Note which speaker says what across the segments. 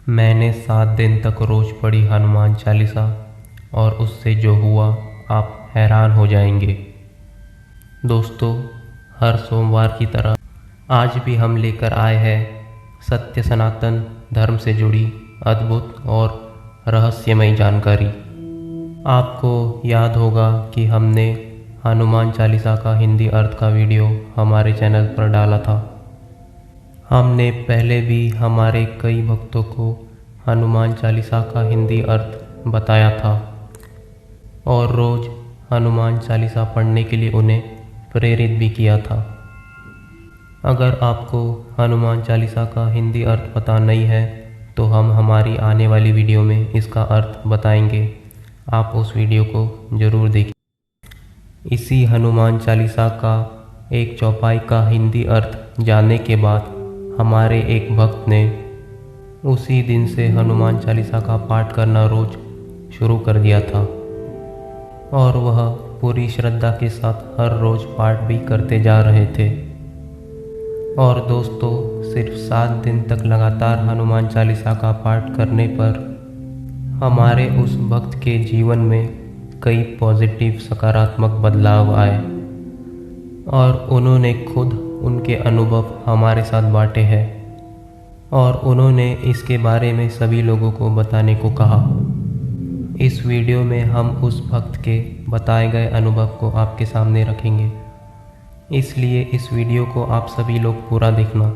Speaker 1: मैंने 7 दिन तक रोज़ पढ़ी हनुमान चालीसा और उससे जो हुआ आप हैरान हो जाएंगे। दोस्तों, हर सोमवार की तरह आज भी हम लेकर आए हैं सत्य सनातन धर्म से जुड़ी अद्भुत और रहस्यमयी जानकारी। आपको याद होगा कि हमने हनुमान चालीसा का हिंदी अर्थ का वीडियो हमारे चैनल पर डाला था। हमने पहले भी हमारे कई भक्तों को हनुमान चालीसा का हिंदी अर्थ बताया था और रोज़ हनुमान चालीसा पढ़ने के लिए उन्हें प्रेरित भी किया था। अगर आपको हनुमान चालीसा का हिंदी अर्थ पता नहीं है तो हम हमारी आने वाली वीडियो में इसका अर्थ बताएंगे। आप उस वीडियो को ज़रूर देखिए। इसी हनुमान चालीसा का एक चौपाई का हिंदी अर्थ जानने के बाद हमारे एक भक्त ने उसी दिन से हनुमान चालीसा का पाठ करना रोज़ शुरू कर दिया था और वह पूरी श्रद्धा के साथ हर रोज़ पाठ भी करते जा रहे थे। और दोस्तों, सिर्फ 7 दिन तक लगातार हनुमान चालीसा का पाठ करने पर हमारे उस भक्त के जीवन में कई पॉजिटिव सकारात्मक बदलाव आए और उन्होंने खुद उनके अनुभव हमारे साथ बांटे हैं और उन्होंने इसके बारे में सभी लोगों को बताने को कहा। इस वीडियो में हम उस भक्त के बताए गए अनुभव को आपके सामने रखेंगे, इसलिए इस वीडियो को आप सभी लोग पूरा देखना।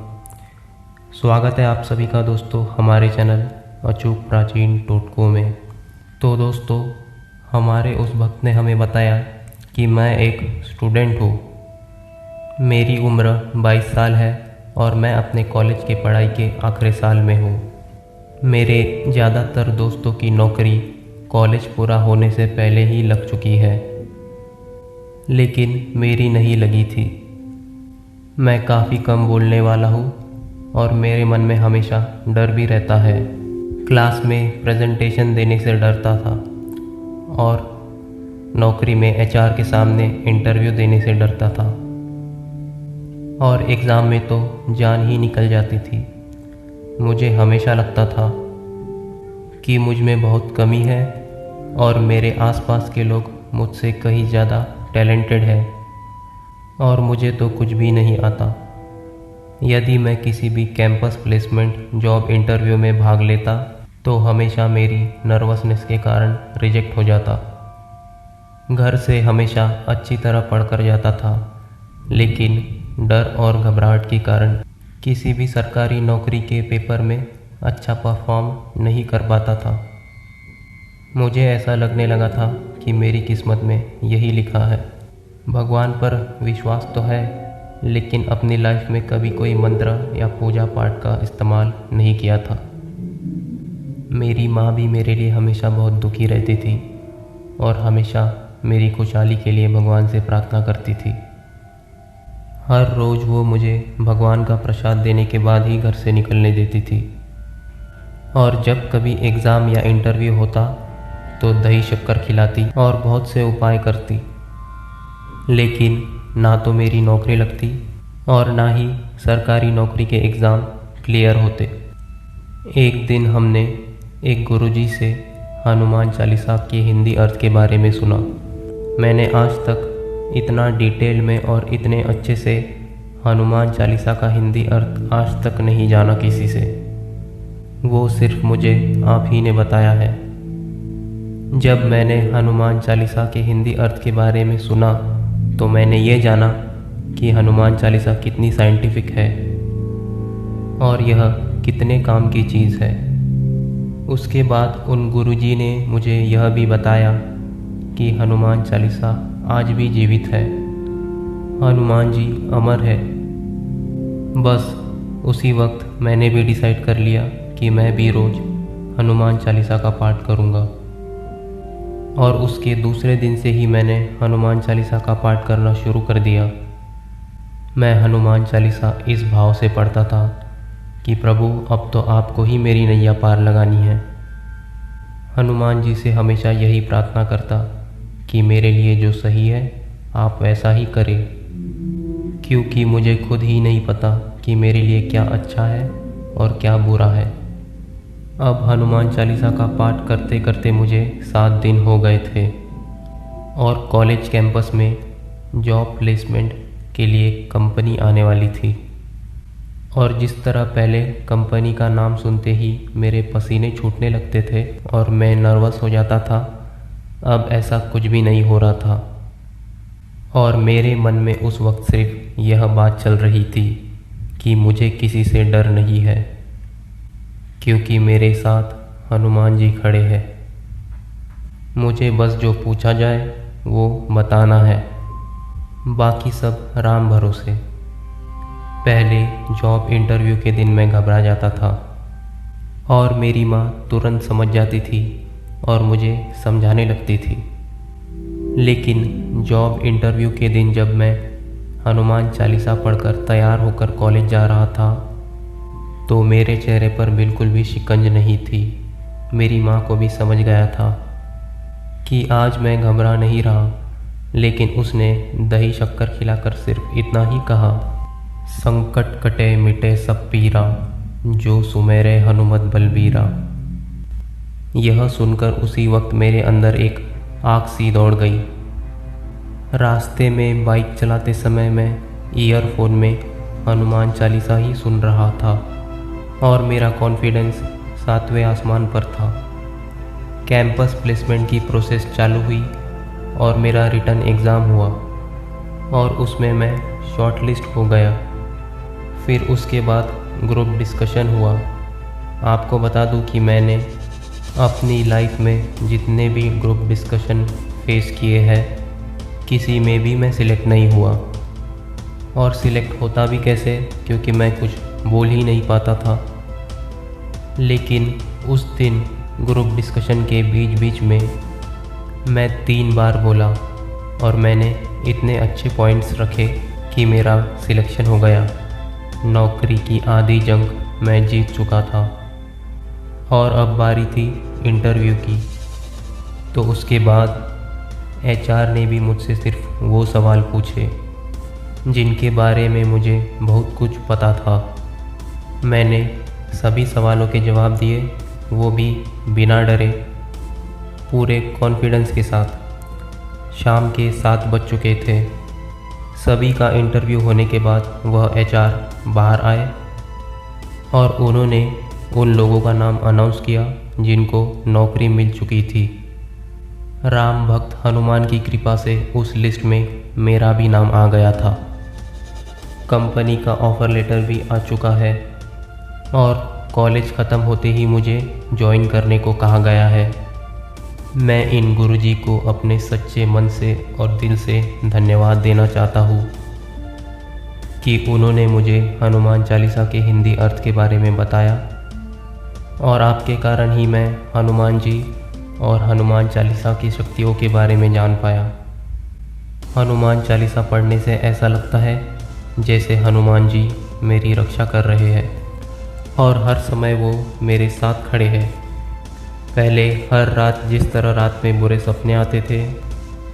Speaker 1: स्वागत है आप सभी का दोस्तों हमारे चैनल अचूक प्राचीन टोटकों में। तो दोस्तों, हमारे उस भक्त ने हमें बताया कि मैं एक स्टूडेंट हूँ। मेरी उम्र 22 साल है और मैं अपने कॉलेज की पढ़ाई के आखिरी साल में हूँ। मेरे ज़्यादातर दोस्तों की नौकरी कॉलेज पूरा होने से पहले ही लग चुकी है, लेकिन मेरी नहीं लगी थी। मैं काफ़ी कम बोलने वाला हूँ और मेरे मन में हमेशा डर भी रहता है। क्लास में प्रेजेंटेशन देने से डरता था और नौकरी में एचआर के सामने इंटरव्यू देने से डरता था और एग्ज़ाम में तो जान ही निकल जाती थी। मुझे हमेशा लगता था कि मुझ में बहुत कमी है और मेरे आसपास के लोग मुझसे कहीं ज़्यादा टैलेंटेड हैं और मुझे तो कुछ भी नहीं आता। यदि मैं किसी भी कैंपस प्लेसमेंट जॉब इंटरव्यू में भाग लेता तो हमेशा मेरी नर्वसनेस के कारण रिजेक्ट हो जाता। घर से हमेशा अच्छी तरह पढ़कर जाता था, लेकिन डर और घबराहट के कारण किसी भी सरकारी नौकरी के पेपर में अच्छा परफॉर्म नहीं कर पाता था। मुझे ऐसा लगने लगा था कि मेरी किस्मत में यही लिखा है। भगवान पर विश्वास तो है, लेकिन अपनी लाइफ में कभी कोई मंत्र या पूजा पाठ का इस्तेमाल नहीं किया था। मेरी माँ भी मेरे लिए हमेशा बहुत दुखी रहती थी और हमेशा मेरी खुशहाली के लिए भगवान से प्रार्थना करती थी। हर रोज़ वो मुझे भगवान का प्रसाद देने के बाद ही घर से निकलने देती थी और जब कभी एग्ज़ाम या इंटरव्यू होता तो दही शक्कर खिलाती और बहुत से उपाय करती, लेकिन ना तो मेरी नौकरी लगती और ना ही सरकारी नौकरी के एग्ज़ाम क्लियर होते। एक दिन हमने एक गुरुजी से हनुमान चालीसा के हिंदी अर्थ के बारे में सुना। मैंने आज तक इतना डिटेल में और इतने अच्छे से हनुमान चालीसा का हिंदी अर्थ आज तक नहीं जाना किसी से। वो सिर्फ मुझे आप ही ने बताया है। जब मैंने हनुमान चालीसा के हिंदी अर्थ के बारे में सुना तो मैंने ये जाना कि हनुमान चालीसा कितनी साइंटिफिक है और यह कितने काम की चीज़ है। उसके बाद उन गुरुजी ने मुझे यह भी बताया कि हनुमान चालीसा आज भी जीवित है। हनुमान जी अमर है। बस उसी वक्त मैंने भी डिसाइड कर लिया कि मैं भी रोज़ हनुमान चालीसा का पाठ करूँगा और उसके दूसरे दिन से ही मैंने हनुमान चालीसा का पाठ करना शुरू कर दिया। मैं हनुमान चालीसा इस भाव से पढ़ता था कि प्रभु, अब तो आपको ही मेरी नैया पार लगानी है। हनुमान जी से हमेशा यही प्रार्थना करता कि मेरे लिए जो सही है आप वैसा ही करें, क्योंकि मुझे खुद ही नहीं पता कि मेरे लिए क्या अच्छा है और क्या बुरा है। अब हनुमान चालीसा का पाठ करते करते मुझे 7 दिन हो गए थे और कॉलेज कैंपस में जॉब प्लेसमेंट के लिए कंपनी आने वाली थी। और जिस तरह पहले कंपनी का नाम सुनते ही मेरे पसीने छूटने लगते थे और मैं नर्वस हो जाता था, अब ऐसा कुछ भी नहीं हो रहा था। और मेरे मन में उस वक्त सिर्फ यह बात चल रही थी कि मुझे किसी से डर नहीं है, क्योंकि मेरे साथ हनुमान जी खड़े हैं। मुझे बस जो पूछा जाए वो बताना है, बाकी सब राम भरोसे। पहले जॉब इंटरव्यू के दिन मैं घबरा जाता था और मेरी माँ तुरंत समझ जाती थी और मुझे समझाने लगती थी। लेकिन जॉब इंटरव्यू के दिन जब मैं हनुमान चालीसा पढ़कर तैयार होकर कॉलेज जा रहा था तो मेरे चेहरे पर बिल्कुल भी शिकंज नहीं थी। मेरी माँ को भी समझ गया था कि आज मैं घबरा नहीं रहा, लेकिन उसने दही शक्कर खिलाकर सिर्फ इतना ही कहा, संकट कटे मिटे सब पीरा, जो सुमेरे हनुमत बलबीरा। यह सुनकर उसी वक्त मेरे अंदर एक आग सी दौड़ गई। रास्ते में बाइक चलाते समय मैं ईयरफोन में हनुमान चालीसा ही सुन रहा था और मेरा कॉन्फिडेंस 7वें आसमान पर था। कैंपस प्लेसमेंट की प्रोसेस चालू हुई और मेरा रिटन एग्ज़ाम हुआ और उसमें मैं शॉर्टलिस्ट हो गया। फिर उसके बाद ग्रुप डिस्कशन हुआ। आपको बता दूं कि मैंने अपनी लाइफ में जितने भी ग्रुप डिस्कशन फेस किए हैं, किसी में भी मैं सिलेक्ट नहीं हुआ। और सिलेक्ट होता भी कैसे, क्योंकि मैं कुछ बोल ही नहीं पाता था। लेकिन उस दिन ग्रुप डिस्कशन के बीच बीच में मैं 3 बार बोला और मैंने इतने अच्छे पॉइंट्स रखे कि मेरा सिलेक्शन हो गया। नौकरी की आधी जंग मैं जीत चुका था और अब बारी थी इंटरव्यू की। तो उसके बाद एचआर ने भी मुझसे सिर्फ वो सवाल पूछे जिनके बारे में मुझे बहुत कुछ पता था। मैंने सभी सवालों के जवाब दिए, वो भी बिना डरे, पूरे कॉन्फिडेंस के साथ। शाम के 7 बज चुके थे। सभी का इंटरव्यू होने के बाद वह एचआर बाहर आए और उन्होंने उन लोगों का नाम अनाउंस किया जिनको नौकरी मिल चुकी थी। राम भक्त हनुमान की कृपा से उस लिस्ट में मेरा भी नाम आ गया था। कंपनी का ऑफ़र लेटर भी आ चुका है और कॉलेज ख़त्म होते ही मुझे ज्वाइन करने को कहा गया है। मैं इन गुरुजी को अपने सच्चे मन से और दिल से धन्यवाद देना चाहता हूँ कि उन्होंने मुझे हनुमान चालीसा के हिंदी अर्थ के बारे में बताया और आपके कारण ही मैं हनुमान जी और हनुमान चालीसा की शक्तियों के बारे में जान पाया। हनुमान चालीसा पढ़ने से ऐसा लगता है जैसे हनुमान जी मेरी रक्षा कर रहे हैं और हर समय वो मेरे साथ खड़े हैं। पहले हर रात जिस तरह रात में बुरे सपने आते थे,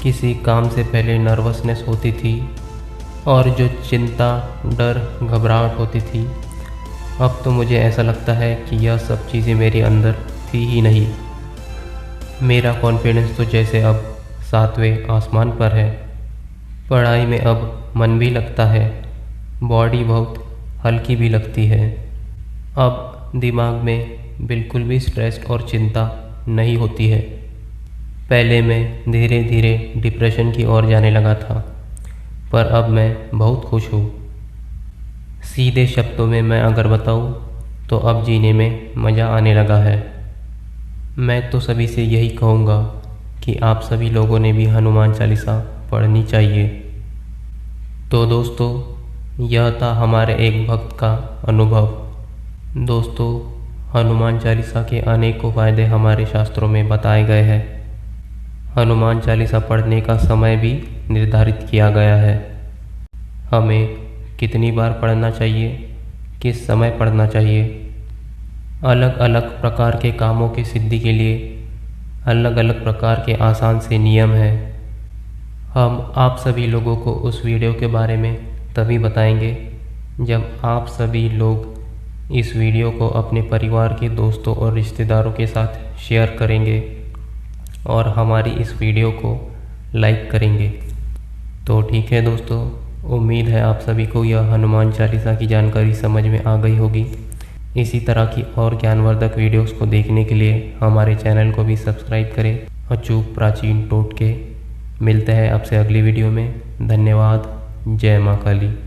Speaker 1: किसी काम से पहले नर्वसनेस होती थी और जो चिंता, डर, घबराहट होती थी, अब तो मुझे ऐसा लगता है कि यह सब चीज़ें मेरे अंदर थी ही नहीं। मेरा कॉन्फिडेंस तो जैसे अब 7वें आसमान पर है। पढ़ाई में अब मन भी लगता है, बॉडी बहुत हल्की भी लगती है। अब दिमाग में बिल्कुल भी स्ट्रेस और चिंता नहीं होती है। पहले मैं धीरे धीरे डिप्रेशन की ओर जाने लगा था, पर अब मैं बहुत खुश हूँ। सीधे शब्दों में मैं अगर बताऊँ तो अब जीने में मज़ा आने लगा है। मैं तो सभी से यही कहूँगा कि आप सभी लोगों ने भी हनुमान चालीसा पढ़नी चाहिए। तो दोस्तों, यह था हमारे एक भक्त का अनुभव। दोस्तों, हनुमान चालीसा के अनेकों फ़ायदे हमारे शास्त्रों में बताए गए हैं। हनुमान चालीसा पढ़ने का समय भी निर्धारित किया गया है। हमें कितनी बार पढ़ना चाहिए, किस समय पढ़ना चाहिए, अलग अलग प्रकार के कामों की सिद्धि के लिए अलग अलग प्रकार के आसान से नियम हैं। हम आप सभी लोगों को उस वीडियो के बारे में तभी बताएंगे जब आप सभी लोग इस वीडियो को अपने परिवार के दोस्तों और रिश्तेदारों के साथ शेयर करेंगे और हमारी इस वीडियो को लाइक करेंगे। तो ठीक है दोस्तों, उम्मीद है आप सभी को यह हनुमान चालीसा की जानकारी समझ में आ गई होगी। इसी तरह की और ज्ञानवर्धक वीडियोस को देखने के लिए हमारे चैनल को भी सब्सक्राइब करें। अचूक प्राचीन टोटके। मिलते हैं आपसे अगली वीडियो में। धन्यवाद। जय माँ काली।